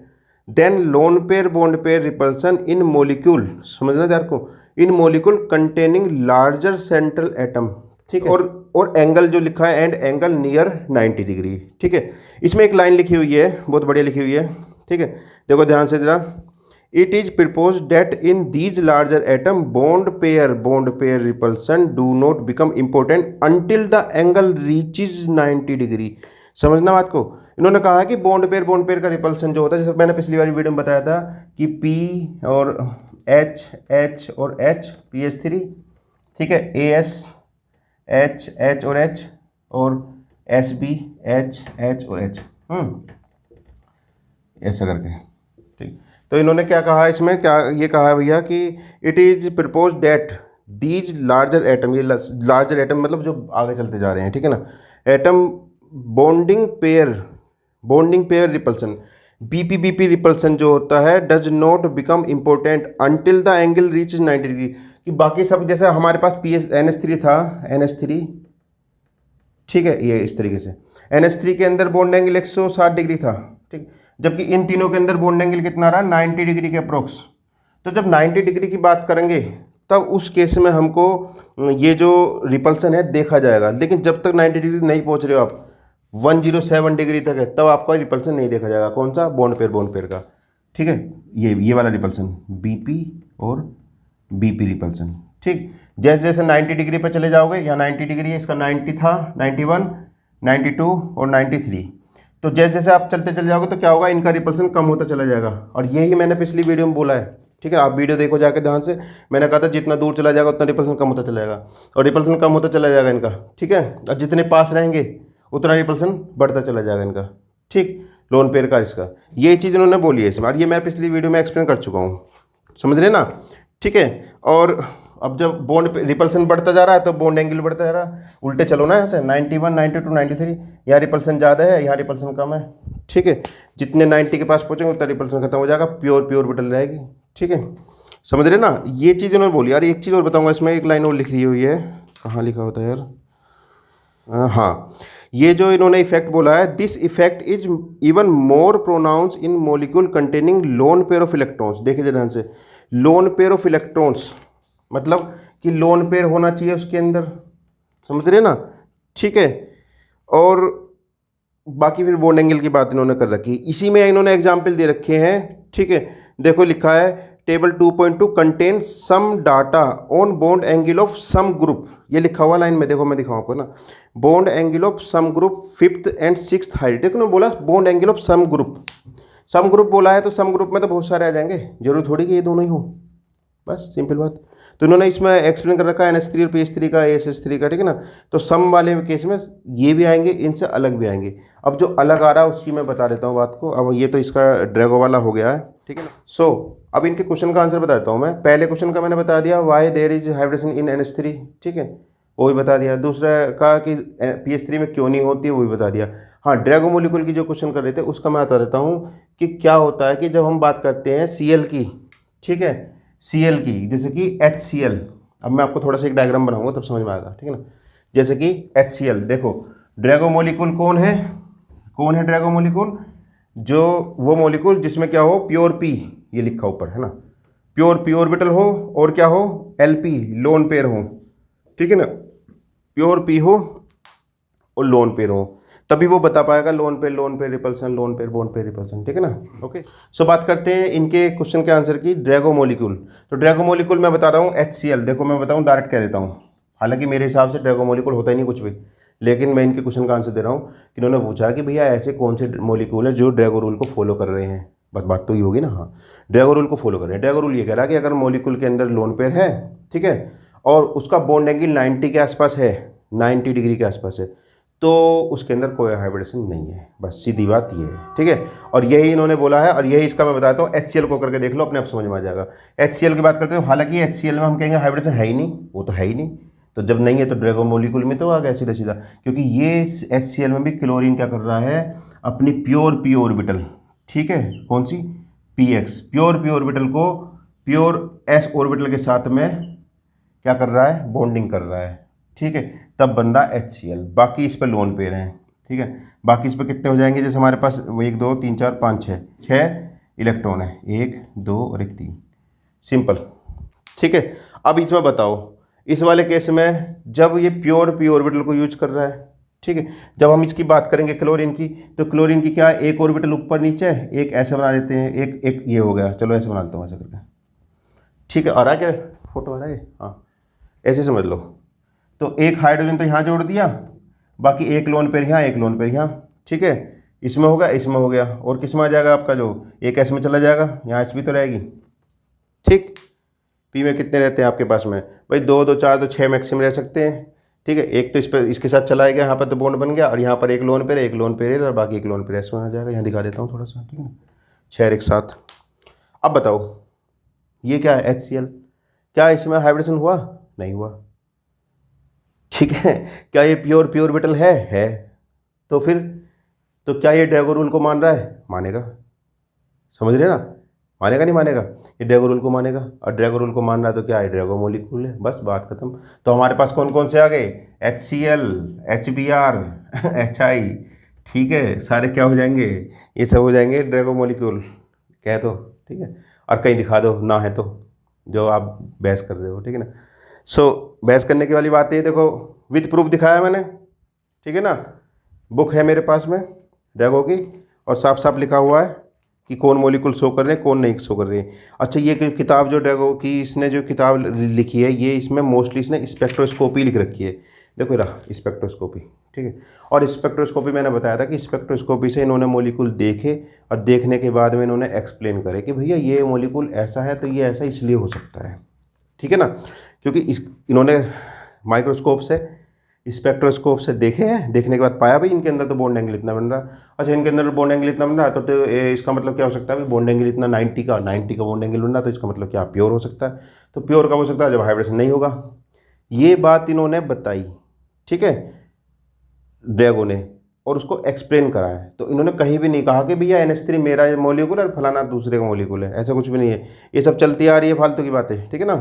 [SPEAKER 1] than lone pair repulsion in molecule, समझना यार को, in molecule containing larger central atom, ठीक है। और एंगल जो लिखा है, एंड एंगल नियर 90 डिग्री, ठीक है। इसमें एक लाइन लिखी हुई है, बहुत बढ़िया लिखी हुई है, ठीक है। देखो ध्यान से जरा, It is proposed that in these larger atom bond pair repulsion do not become important until the angle reaches 90 degree. समझना बात को। इन्होंने कहा है कि बॉन्ड पेयर का रिपल्सन जो होता है, जैसे मैंने पिछली वाली वीडियो में बताया था कि P और H और H PH3, ठीक है, AS H और H और SB H और H, ऐसा करके, ठीक। तो इन्होंने क्या कहा इसमें, क्या ये कहा है भैया कि it is propose that these larger atom, ये लार्जर एटम मतलब जो आगे चलते जा रहे हैं, ठीक है ना, atom bonding pair repulsion, BP repulsion जो होता है does not become important until the angle reach 90 degree. कि बाकी सब जैसे हमारे पास NH3 था, NH3, ठीक है, ये इस तरीके से NH3 के अंदर बॉन्ड एंगल 160 डिग्री था, ठीक, जबकि इन तीनों के अंदर बॉन्ड एंगल कितना रहा, 90 डिग्री के अप्रोक्स। तो जब 90 डिग्री की बात करेंगे तब उस केस में हमको ये जो रिपल्सन है देखा जाएगा, लेकिन जब तक 90 डिग्री नहीं पहुंच रहे हो आप, 107 डिग्री तक है, तब आपका रिपल्सन नहीं देखा जाएगा। कौन सा, बॉन्ड पेयर का, ठीक है, ये वाला रिपल्सन BP और BP रिपल्सन, ठीक। जैसे जैसे 90 डिग्री पर चले जाओगे, यहाँ 90 डिग्री है, इसका 90 था, 91, 92 और 93, तो जैसे जैसे आप चलते चले जाओगे तो क्या होगा, इनका रिपल्सन कम होता चला जाएगा। और यही मैंने पिछली वीडियो में बोला है, ठीक है, आप वीडियो देखो जाके ध्यान से। मैंने कहा था जितना दूर चला जाएगा उतना रिपल्सन कम होता चला जाएगा, और रिपल्सन कम होता चला जाएगा इनका, ठीक है, और जितने पास रहेंगे उतना रिपल्सन बढ़ता चला जाएगा इनका, ठीक, लोन पेयर का इसका। ये चीज़ इन्होंने बोली है इसमें, और ये मैं पिछली वीडियो में एक्सप्लेन कर चुका हूँ, समझ रहे ना, ठीक है। और अब जब बॉन्ड रिपल्सन बढ़ता जा रहा है तो बॉन्ड एंगल बढ़ता जा रहा है, उल्टे चलो ना ऐसे, 91, 92, 93, यहाँ रिपल्सन ज़्यादा है, यहाँ रिपल्सन कम है, ठीक है। जितने 90 के पास पहुँचेंगे उतना रिपल्सन खत्म हो जाएगा, प्योर ऑर्बिटल रहेगी, ठीक है, समझ रहे ना। ये चीज़ इन्होंने बोली। यार एक चीज़ और बताऊँगा, इसमें एक लाइन और लिख रही हुई है, कहाँ लिखा होता है यार, हाँ, ये जो इन्होंने इफेक्ट बोला है, this effect is even more pronounce in molecule containing lone pair of electrons. देखिए ध्यान से, लोन पेयर ऑफ इलेक्ट्रॉन्स मतलब कि लोन पेयर होना चाहिए उसके अंदर, समझ रहे ना, ठीक है। और बाकी फिर बॉन्ड एंगल की बात इन्होंने कर रखी है, इसी में इन्होंने एग्जाम्पल दे रखे हैं, ठीक है। देखो लिखा है table 2.2 contain some data on bond angle of some group, ये लिखा हुआ लाइन में, देखो मैं दिखाऊँ आपको ना, bond angle of some group 5th and 6th height. देखो ना बोला bond angle of some group बोला है, तो सम ग्रुप में तो बहुत सारे आ जाएंगे, जरूर थोड़ी कि ये दोनों ही हो, बस सिंपल बात। तो इन्होंने इसमें एक्सप्लेन कर रखा है NH3 और PH3 का, ASH3 का, ठीक है ना। तो सम वाले केस में ये भी आएंगे, इनसे अलग भी आएंगे। अब जो अलग आ रहा है उसकी मैं बता देता हूँ बात को। अब ये तो इसका ड्रैगो वाला हो गया है, ठीक है ना। सो अब इनके क्वेश्चन का आंसर बता देता हूँ मैं। पहले क्वेश्चन का मैंने बता दिया, why there is hybridisation in NH3, ठीक है, वो भी बता दिया। दूसरा का कि PH3 में क्यों नहीं होती है, वो भी बता दिया। हाँ, ड्रैगो मोलिक्यूल की जो क्वेश्चन कर रहे थे उसका मैं बता देता हूँ कि क्या होता है कि जब हम बात करते हैं Cl की, ठीक है, Cl की, जैसे कि HCl। अब मैं आपको थोड़ा सा एक डायग्राम बनाऊंगा तब समझ में आएगा, ठीक है ना। जैसे कि HCl, देखो ड्रैगो मोलिक्यूल कौन है ड्रैगो मोलिक्यूल, जो वो मोलिक्यूल जिसमें क्या हो, प्योर P, ये लिखा ऊपर है ना, प्योर P ऑर्बिटल हो, और क्या हो, LP लोन पेयर हो, ठीक है ना, प्योर P हो और लोन पेयर हो, तभी वो बता पाएगा loan pair repulsion, lone pair bond pair repulsion, ठीक है ना। ओके, सो बात करते हैं इनके क्वेश्चन के आंसर की। ड्रैगो मोलिक्यूल, तो ड्रैगो मोलिक्यूल मैं बता रहा हूँ HCl। देखो मैं बताऊँ, डायरेक्ट कह देता हूँ, हालांकि मेरे हिसाब से ड्रैगो मोलिक्यूल होता ही नहीं कुछ भी, लेकिन मैं इनके क्वेश्चन का आंसर दे रहा हूँ कि इन्होंने पूछा कि भैया ऐसे कौन से मोलिक्यूल है जो ड्रैगो रूल को फॉलो कर रहे हैं। बस बात तो ये होगी ना, हाँ, ड्रैगो रूल को फॉलो कर रहे हैं। ड्रैगो रूल ये कह रहा है कि अगर मोलिक्यूल के अंदर लोन पेयर है, ठीक है, और उसका बॉन्ड एंगल 90 के आसपास है, 90 डिग्री के आसपास है, तो उसके अंदर कोई हाइब्रिडेशन नहीं है। बस सीधी बात ये है, ठीक है। और यही इन्होंने बोला है, और यही इसका मैं बताता हूँ। HCl को करके देख लो, अपने आप समझ में आ जाएगा। HCl की बात करते हैं, हालांकि HCl में हम कहेंगे हाइब्रिडेशन है ही नहीं, वो तो है ही नहीं, तो जब नहीं है तो ड्रैगो मोलिक्यूल में तो आ गया सीधा सीधा, क्योंकि ये HCl में भी क्लोरीन क्या कर रहा है, अपनी प्योर P ऑर्बिटल, ठीक है, कौन सी, PX, प्योर P ऑर्बिटल को प्योर S ऑर्बिटल के साथ में क्या कर रहा है, बॉन्डिंग कर रहा है, ठीक है, तब बंदा HCl। बाकी इस पर लोन पेयर हैं, ठीक है, बाकी इस पर कितने हो जाएंगे, जैसे हमारे पास 1 2 3 4 5 6 इलेक्ट्रॉन है, 1 2 और 1 3, सिंपल, ठीक है। अब इसमें बताओ, इस वाले केस में जब ये प्योर P ऑर्बिटल को यूज कर रहा है, ठीक है। जब हम इसकी बात करेंगे क्लोरीन की, तो क्लोरीन की क्या है, एक ऑर्बिटल ऊपर नीचे है, एक ऐसे बना लेते हैं, एक एक ये हो गया, चलो ऐसे बना लेता हूँ ऐसे करके, ठीक है। आ रहा है क्या फोटो, आ रहा है? हाँ, ऐसे समझ लो। तो एक हाइड्रोजन तो यहाँ जोड़ दिया, बाकी एक लोन पेयर यहाँ, एक लोन पेयर यहाँ, ठीक है। इसमें होगा, इसमें हो गया, और किस में आ जाएगा आपका, जो एक एस में चला जाएगा, यहाँ एस भी तो रहेगी, ठीक। पी में कितने रहते हैं आपके पास में भाई, 2 2 4 तो 6 मैक्सिमम रह सकते हैं, ठीक है। एक तो इस पर इसके साथ चला गया, यहाँ पर तो बॉन्ड बन गया, और यहाँ पर एक लोन पेयर, एक लोन पेयर और बाकी एक लोन पेयर इसमें आ जाएगा। यहाँ दिखा देता हूँ थोड़ा सा, ठीक है ना, 6 एक साथ। अब बताओ ये क्या है, HCl, क्या इसमें हाइब्रिडेशन हुआ? नहीं हुआ, ठीक है। क्या ये प्योर प्योर ऑर्बिटल है? तो फिर तो क्या ये ड्रैगो रूल को मान रहा है? मानेगा, समझ रहे ना, मानेगा नहीं मानेगा, ये ड्रैगो रूल को मानेगा, और ड्रैगो रूल को मान रहा है तो क्या है, ड्रैगो मोलिक्यूल है, बस बात खत्म। तो हमारे पास कौन कौन से आ गए, HCl, HBr, HI, ठीक है, सारे क्या हो जाएंगे, ये सब हो जाएंगे ड्रैगो मोलिक्यूल, कह दो, ठीक है। और कहीं दिखा दो ना है तो, जो आप बहस कर रहे हो, ठीक है ना। सो बहस करने की वाली बात है, देखो विद प्रूफ दिखाया मैंने, ठीक है ना। बुक है मेरे पास में ड्रैगो की, और साफ साफ लिखा हुआ है कि कौन मॉलिक्यूल शो कर रहे हैं, कौन नहीं शो कर रहे हैं। अच्छा, ये किताब जो ड्रैगो की इसने जो किताब लिखी है, ये इसमें मोस्टली इसने स्पेक्ट्रोस्कोपी लिख रखी है, देखो रहा स्पेक्ट्रोस्कोपी, ठीक है। और स्पेक्ट्रोस्कोपी मैंने बताया था कि स्पेक्ट्रोस्कोपी से इन्होंने मॉलिक्यूल देखे, और देखने के बाद में इन्होंने एक्सप्लेन करे कि भैया ये मॉलिक्यूल ऐसा है तो ये ऐसा इसलिए हो सकता है, ठीक है ना। क्योंकि इन्होंने माइक्रोस्कोप से, स्पेक्ट्रोस्कोप से देखे हैं, देखने के बाद पाया भाई इनके अंदर तो बॉन्ड एंगल इतना बन रहा है। अच्छा, इनके अंदर बॉन्ड एंगल इतना बन रहा है तो इसका मतलब क्या हो सकता है, बॉन्ड एंगल इतना 90 का बॉन्ड एंगल बन रहा है, तो इसका मतलब क्या, प्योर हो सकता है। तो प्योर कब हो सकता है, जब हाइब्रिडेशन नहीं होगा। ये बात इन्होंने बताई, ठीक है, ड्रैगो ने, और उसको एक्सप्लेन करा है। तो इन्होंने कहीं भी नहीं कहा कि भैया NH3 मेरा मॉलिक्यूल और फलाना दूसरे का मॉलिक्यूल है, ऐसा कुछ भी नहीं है। ये सब चलती आ रही है फालतू की बातें, ठीक है ना।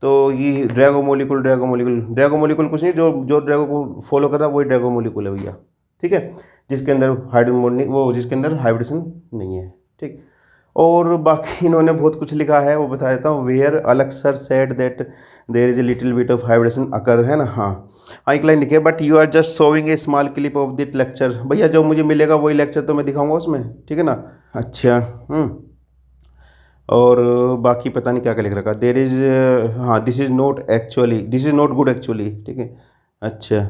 [SPEAKER 1] तो ये ड्रैगो मोलिक्यूल कुछ नहीं, जो जो ड्रैगो को फॉलो कर रहा है वही ड्रैगो मोलिक्यूल है भैया, ठीक है, जिसके अंदर जिसके अंदर हाइब्रिडेशन नहीं है, ठीक। और बाकी इन्होंने बहुत कुछ लिखा है, वो बता देता हूँ। Where Alexa said that there is a little bit of hybridisation occur, है ना। हाँ, एक लाइन लिखे, but you are just showing a small clip of that lecture. भैया जो मुझे मिलेगा वही लेक्चर तो मैं दिखाऊंगा उसमें, ठीक है ना। अच्छा, और बाकी पता नहीं क्या क्या लिख रखा, देर इज, हाँ, this is not good actually, ठीक है। अच्छा,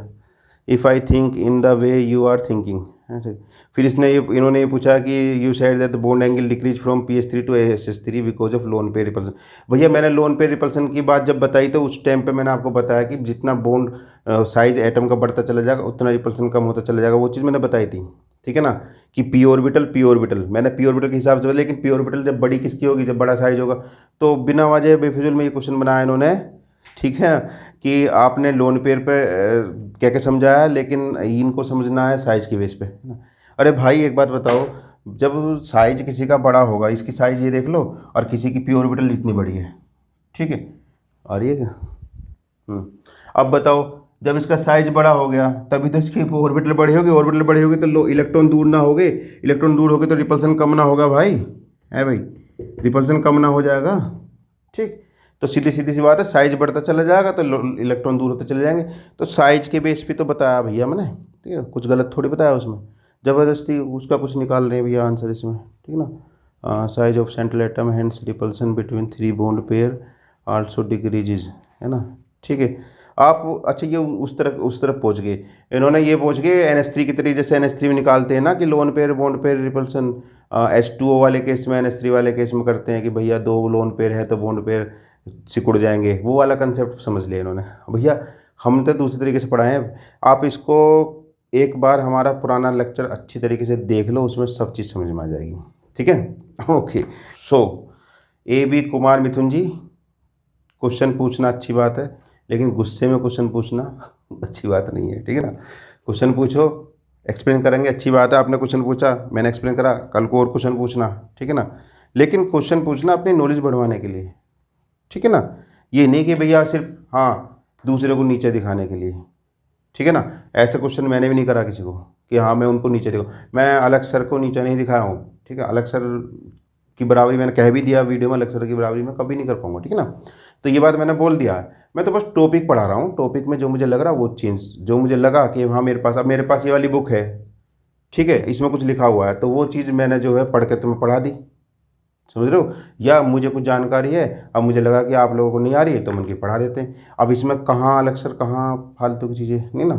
[SPEAKER 1] if I think in the way you are thinking, फिर इन्होंने ये पूछा कि you said that the bond angle decrease from PS3 to SS3 because of lone pair repulsion. भैया मैंने लोन पेयर रिपल्सन की बात जब बताई तो उस टाइम पे मैंने आपको बताया कि जितना बॉन्ड साइज एटम का बढ़ता चला जाएगा उतना रिपल्सन कम होता चला जाएगा, वो चीज़ मैंने बताई थी, ठीक है ना। कि पी ऑर्बिटल मैंने पी ऑर्बिटल के हिसाब से, लेकिन पी ऑर्बिटल जब बड़ी किसकी होगी, जब बड़ा साइज होगा। तो बिना वजह बेफिजुल में ये क्वेश्चन बनाया इन्होंने, ठीक है, कि आपने लोन पेयर पे क्या क्या समझाया, लेकिन इनको समझना है साइज की बेस पे, है ना। अरे भाई एक बात बताओ, जब साइज किसी का बड़ा होगा, इसकी साइज ये देख लो, और किसी की पी ऑर्बिटल इतनी बड़ी है, ठीक है, आ रही है क्या? अब बताओ, जब इसका साइज बड़ा हो गया तभी तो इसकी ऑर्बिटल बड़ी होगी तो इलेक्ट्रॉन दूर ना होगे, इलेक्ट्रॉन दूर होगे तो रिपल्सन कम ना होगा भाई, है भाई, रिपल्सन कम ना हो जाएगा, ठीक। तो सीधी सीधी सी बात है, साइज बढ़ता चला जाएगा तो इलेक्ट्रॉन दूर होते चले जाएंगे। तो साइज के बेस पे तो बताया भैया मैंने, ठीक है, कुछ गलत थोड़ी बताया उसमें, ज़बरदस्ती उसका कुछ निकाल रहे हैं भैया आंसर इसमें, ठीक है ना। Size of central atom hands repulsion between 3 bond pair also decreases, है ना, ठीक है। आप अच्छा, ये उस तरफ पहुंच गए, इन्होंने ये पहुंच गए NH3 की तरीके, जैसे NH3 में निकालते हैं ना कि lone pair bond pair repulsion, H2O वाले केस में, NH3 वाले केस में करते हैं कि भैया 2 लोन पेयर है तो बॉन्ड पेयर सिकुड़ जाएंगे, वो वाला कंसेप्ट समझ लिया इन्होंने। भैया हम तो दूसरे तरीके से पढ़ाए हैं, आप इसको एक बार हमारा पुराना लेक्चर अच्छी तरीके से देख लो, उसमें सब चीज़ समझ में आ जाएगी, ठीक है। ओके, सो AB कुमार मिथुन जी, क्वेश्चन पूछना अच्छी बात है, लेकिन गुस्से में क्वेश्चन पूछना अच्छी बात नहीं है, ठीक है ना। क्वेश्चन पूछो, एक्सप्लेन करेंगे, अच्छी बात है, आपने क्वेश्चन पूछा, मैंने एक्सप्लेन करा, कल को और क्वेश्चन पूछना, ठीक है ना। लेकिन क्वेश्चन पूछना अपनी नॉलेज बढ़वाने के लिए, ठीक है ना। ये नहीं कि भैया सिर्फ हाँ दूसरे को नीचे दिखाने के लिए, ठीक है ना। ऐसा क्वेश्चन मैंने भी नहीं करा किसी को कि हाँ मैं उनको नीचे दिखाऊँ, मैं अलग सर को नीचे नहीं दिखाया हूँ, ठीक है। अलग सर की बराबरी मैंने कह भी दिया वीडियो में, लेक्चर की बराबरी मैं कभी नहीं कर पाऊंगा, ठीक है ना। तो ये बात मैंने बोल दिया है। मैं तो बस टॉपिक पढ़ा रहा हूँ, टॉपिक में जो मुझे लग रहा है वो चेंज, जो मुझे लगा कि हाँ मेरे पास, अब मेरे पास ये वाली बुक है, ठीक है, इसमें कुछ लिखा हुआ है, तो वो चीज़ मैंने जो है पढ़ के तुम्हें पढ़ा दी, समझ रहे हो। या मुझे कुछ जानकारी है, अब मुझे लगा कि आप लोगों को नहीं आ रही है तो मैं उनकी पढ़ा देते हैं। अब इसमें कहाँ लेक्चर, कहाँ फालतू की चीज़ें नहीं ना,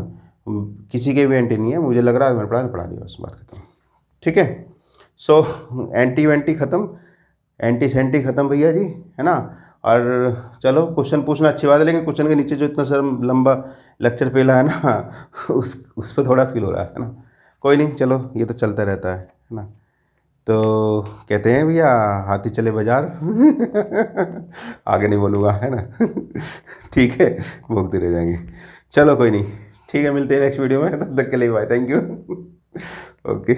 [SPEAKER 1] किसी के भी एंटी नहीं है, मुझे लग रहा है मैंने पढ़ा दिया, बस बात खत्म, ठीक है। सो एंटी वेंटी ख़त्म, एंटी सेंटी ख़त्म भैया जी, है ना। और चलो क्वेश्चन पूछना अच्छी बात है, लेकिन क्वेश्चन के नीचे जो इतना सर लंबा लेक्चर पेला है ना उस पर थोड़ा फील हो रहा है ना। कोई नहीं, चलो ये तो चलता रहता है ना। तो कहते हैं भैया हाथी चले बाजार आगे नहीं बोलूँगा, है ना ठीक है, भोगते रह जाएंगे। चलो कोई नहीं, ठीक है, मिलते हैं नेक्स्ट वीडियो में, तब तक के लिए बाय, थैंक यू ओके।